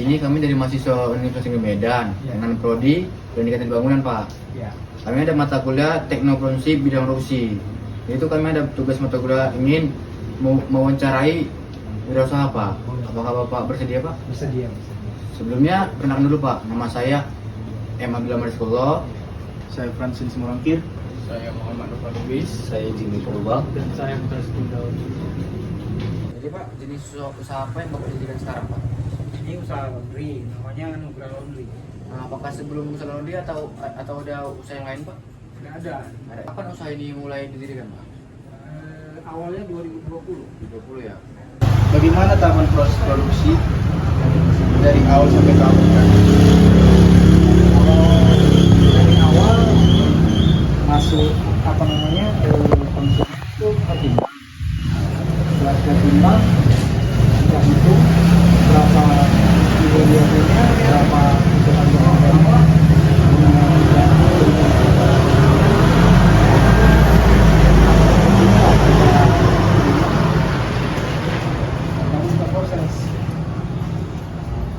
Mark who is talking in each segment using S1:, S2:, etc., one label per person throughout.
S1: sini kami dari mahasiswa Universitas Negeri Medan dengan prodi Pendidikan Bangunan, Pak. Kami ada mata kuliah teknopronsip bidang Rusi. Itu kami ada tugas mata kuliah ingin mewawancarai wirausaha, Pak. Apakah Bapak bersedia, Pak?
S2: Bersedia.
S1: Sebelumnya perkenalkan dulu, Pak. Nama saya M. Abdullah Mariskolo.
S3: Saya Francis Morangkir.
S4: Saya Muhammad Nufal Lubis.
S5: Saya Jimmy Purba.
S4: Dan saya Putra Sekundal.
S1: Jadi, Pak, jenis usaha apa yang Bapak dirikan sekarang, Pak?
S2: Ini usaha laundry, namanya Nugra Laundry.
S1: Nah, apakah sebelum usaha laundry atau ada usaha yang lain, Pak?
S2: Nggak ada.
S1: Kapan usaha ini mulai didirikan, Pak?
S2: Awalnya 2020.
S1: 20 ya.
S3: Bagaimana tahapan proses produksi dari awal sampai tahap terakhir?
S2: Dari awal masuk konsumsi itu ketimbang. Setelah ketimbang, kita hitung berapa kilo dia punya, berapa kebutuhan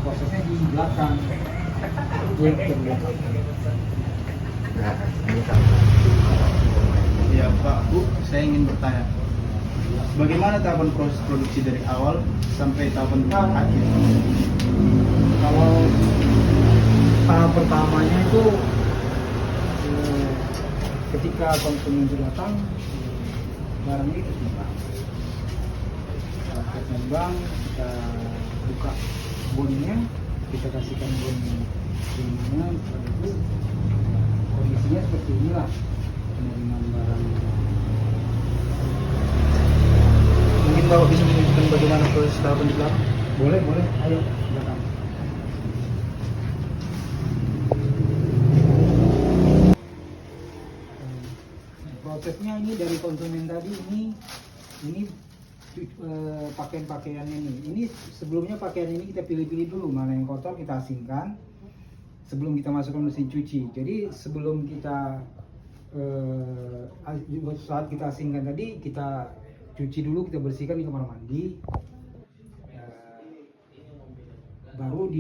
S2: prosesnya di belakang.
S3: Ya Pak, Bu, saya ingin bertanya, bagaimana tahapan proses produksi dari awal sampai tahapan akhir?
S2: Kalau tahap pertamanya itu ketika konsumen itu datang, barang ini ketimbang. Setelah ketimbang, kita buka bonnya, kita kasihkan bon ininya. Setelah itu kondisinya seperti inilah penerimaan barang.
S3: Mungkin Bapak bisa menunjukkan bagaimana proses tahapan di belakang?
S2: Boleh, ayo belakang. Prosesnya ini dari konsumen tadi ini pakaian-pakaiannya nih. Ini sebelumnya pakaian ini kita pilih-pilih dulu mana yang kotor, kita asingkan sebelum kita masukkan mesin cuci. Jadi sebelum kita saat kita asingkan tadi kita cuci dulu, kita bersihkan di kamar mandi. Baru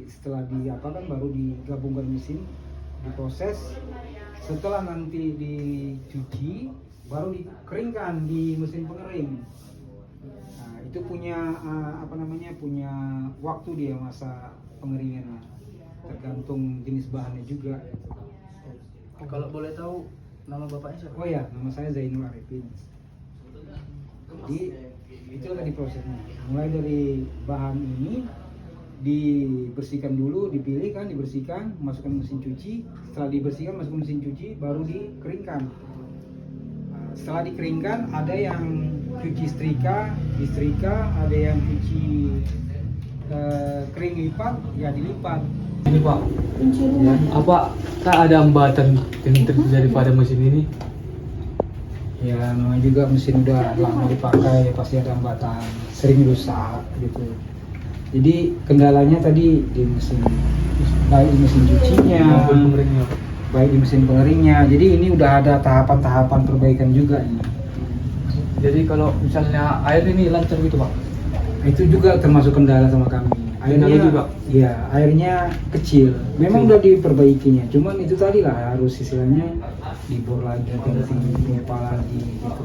S2: setelah baru digabungkan mesin, diproses. Setelah nanti dicuci, baru dikeringkan di mesin pengering. Nah, itu punya punya waktu dia masa pengeringannya. Tergantung jenis bahannya juga.
S3: Kalau boleh tahu nama Bapaknya siapa?
S2: Oh ya, nama saya Zainul Arifin. Jadi itu tadi prosesnya. Mulai dari bahan ini dibersihkan dulu, dipilih kan, dibersihkan, masukkan mesin cuci. Setelah dibersihkan, masukkan mesin cuci, baru dikeringkan. Nah, setelah dikeringkan, ada yang cuci disetrika, ada yang cuci kering lipat, ya dilipat.
S4: Ini Pak, ya, apa ada hambatan yang terjadi pada mesin ini?
S2: Ya namanya juga mesin udah lama dipakai, pasti ada hambatan, sering rusak gitu. Jadi kendalanya tadi di mesin, baik di mesin cucinya
S4: maupun pengeringnya,
S2: baik di mesin pengeringnya. Jadi ini udah ada tahapan-tahapan perbaikan juga ini.
S4: Jadi kalau misalnya air ini lancar gitu Pak?
S2: Itu juga termasuk kendala sama kami. Airnya
S4: juga?
S2: Iya, airnya kecil. Memang udah diperbaikinya, cuman itu tadi lah harus istilahnya dibor lagi, dipompa lagi gitu.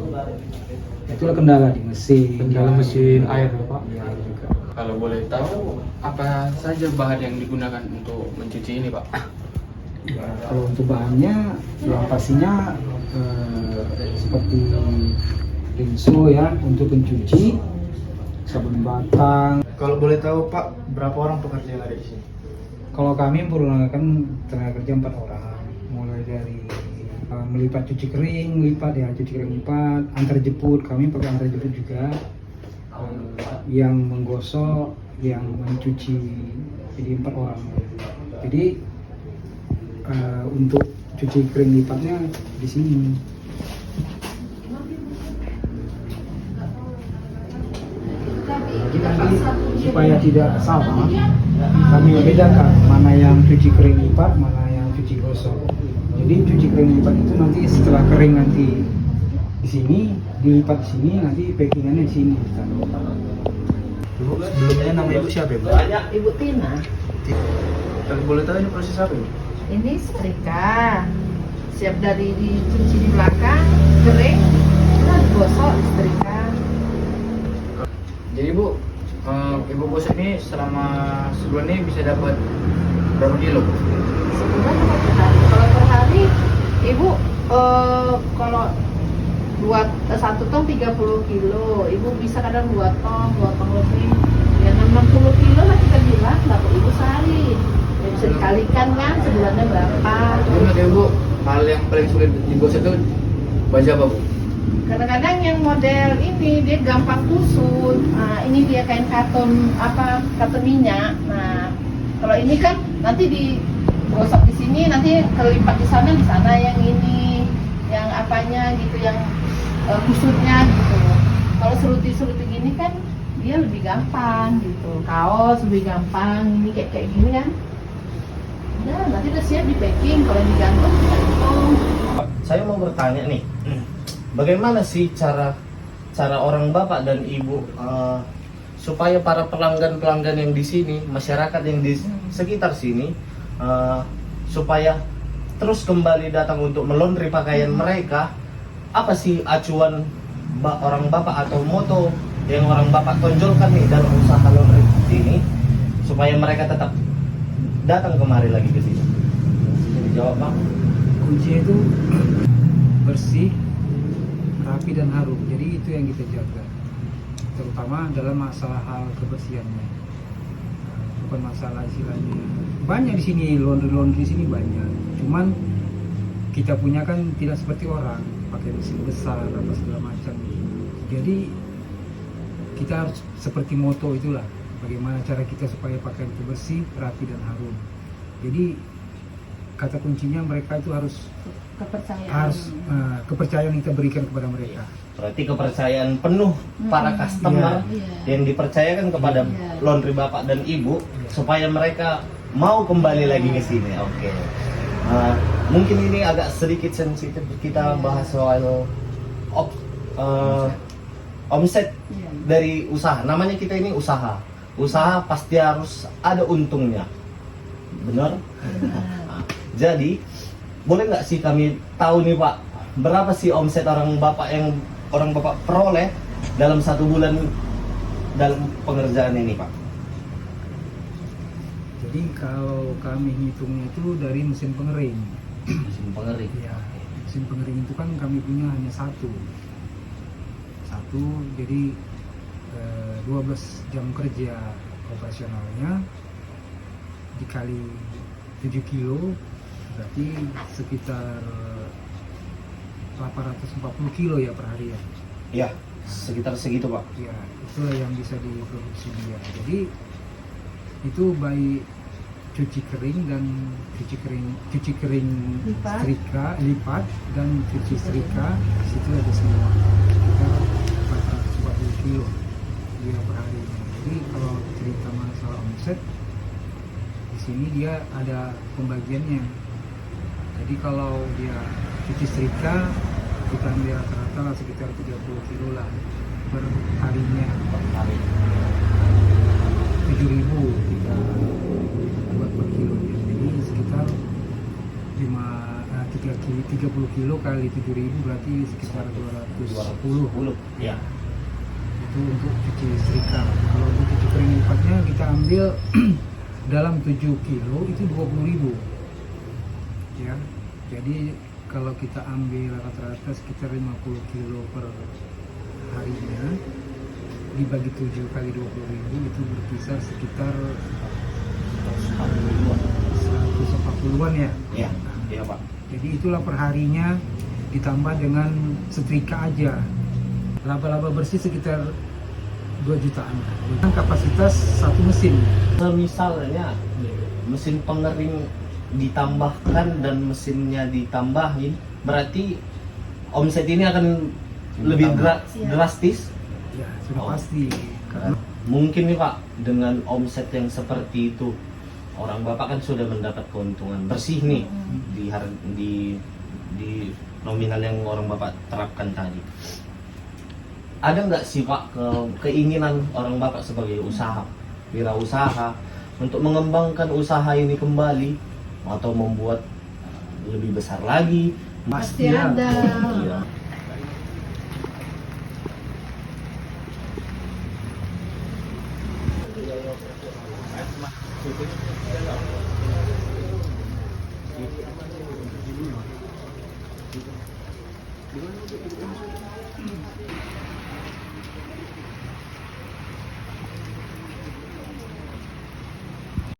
S2: Itulah kendala di mesin.
S4: Kendala mesin air ya Pak?
S2: Iya juga.
S1: Kalau boleh tahu, apa saja bahan yang digunakan untuk mencuci ini, Pak?
S2: Ya, kalau untuk bahannya, yang pastinya seperti rinso ya untuk pencuci, sabun batang.
S3: Kalau boleh tahu Pak, berapa orang pekerja yang ada di sini?
S2: Kalau kami mempergunakan tenaga kerja 4 orang, mulai dari melipat cuci kering, cuci kering lipat, antar jemput, kami pakai antar jemput juga, yang menggosok, yang mencuci, jadi 4 orang. Jadi untuk cuci kering lipatnya di sini. Jadi nanti supaya tidak sama, kami membedakan mana yang cuci kering lipat, mana yang cuci gosok. Jadi cuci kering lipat itu nanti setelah kering nanti di sini, dilipat di sini, nanti packingannya di sini.
S3: Ibu sebelumnya nama ibu siapa ibu?
S5: Ibu Tina.
S3: Kalau boleh tahu ini proses apa ibu?
S5: Ini setrika. Siap dari dicuci di belakang, kering, nah digosok setrika.
S1: Jadi Bu, Ibu bos ini selama sebulan ini bisa dapat berapa kilo?
S5: Sebulan apa per hari? Kalau per hari, Ibu kalau satu tong 30 kilo, Ibu bisa kadang 2 tong lebih. Ya 60 kilo lah kita bilang dapat Ibu sehari. Ya, bisa dikalikan kan sebulannya berapa.
S1: Menurut Ibu, hal yang paling sulit digosok itu baju apa Bu?
S5: Kadang-kadang yang model ini dia gampang kusut. Nah, ini dia kain katon katon minyak. Nah, kalau ini kan nanti digosok di sini, nanti kelipat di sana yang ini, yang apanya gitu, yang kusutnya gitu. Kalau seruti gini kan dia lebih gampang gitu. Kaos lebih gampang, ini kayak gini kan. Udah, nanti udah siap di packing. Kalau digantung, gantung.
S6: Saya mau bertanya nih, bagaimana sih cara orang bapak dan ibu supaya para pelanggan yang di sini, masyarakat yang di sekitar sini, supaya terus kembali datang untuk melondri pakaian mereka? Apa sih acuan orang bapak atau moto yang orang bapak tonjolkan nih dalam usaha laundry ini supaya mereka tetap datang kemari lagi ke sini? Jawab Bang.
S2: Kuncinya itu bersih, rapi dan harum. Jadi itu yang kita jaga, terutama dalam masalah hal kebersihannya. Bukan masalah istilahnya. Banyak di sini laundry di sini banyak. Cuman kita punya kan tidak seperti orang pakai mesin besar apa segala macam. Jadi kita harus seperti moto itulah. Bagaimana cara kita supaya pakaian itu bersih, rapi dan harum. Jadi kata kuncinya mereka itu harus kepercayaan yang kita berikan kepada mereka.
S6: Berarti kepercayaan penuh para customer yang dipercayakan kepada laundry bapak dan ibu supaya mereka mau kembali lagi ke sini. Oke. Mungkin ini agak sedikit sensitif kita bahas soal omset dari usaha. Namanya kita ini usaha. Usaha pasti harus ada untungnya. Benar? Jadi boleh nggak sih kami tahu nih Pak, berapa sih omset orang bapak peroleh dalam 1 bulan dalam pengerjaan ini Pak?
S2: Jadi kalau kami hitungnya itu dari mesin pengering.
S6: Mesin pengering.
S2: Ya, mesin pengering itu kan kami punya hanya satu, jadi 12 jam kerja operasionalnya dikali 7 kilo berarti sekitar 840 kilo ya per hari ya.
S6: Ya, sekitar segitu Pak.
S2: Ya, itulah yang bisa diproduksi dia. Jadi itu baik cuci kering dan cuci kering setrika, lipat dan cuci setrika, situ ada semua sekitar 440 kilo dia per hari. Jadi kalau cerita masalah omset di sini dia ada pembagiannya. Jadi kalau dia cuci setrika kita ambil rata-rata lah sekitar 30 kilo lah per harinya.
S6: Per hari.
S2: 7.000 kita buat per kilo. Jadi sekitar 30 kilo kali 7.000 berarti sekitar 210.
S6: Ya.
S2: Itu untuk cuci setrika. Kalau untuk cuci kering lipatnya kita ambil dalam 7 kilo itu 20.000 ya. Jadi kalau kita ambil rata-rata sekitar 50 kilo per harinya dibagi 7 kali 20.000 itu berkisar sekitar 140-an ya.
S6: Iya, iya Pak.
S2: Jadi itulah perharinya ditambah dengan setrika aja. Laba-laba bersih sekitar 2 jutaan. Dengan kapasitas satu mesin.
S6: Misalnya mesin pengering ditambahkan dan mesinnya ditambahin, berarti omset ini akan lebih drastis.
S2: Ya, sudah pasti. Karena
S6: Mungkin nih Pak, dengan omset yang seperti itu, orang Bapak kan sudah mendapat keuntungan bersih nih di nominal yang orang Bapak terapkan tadi. ada nggak sih Pak keinginan orang Bapak sebagai wirausaha untuk mengembangkan usaha ini kembali atau membuat lebih besar lagi?
S5: Pasti ada.
S6: Iya.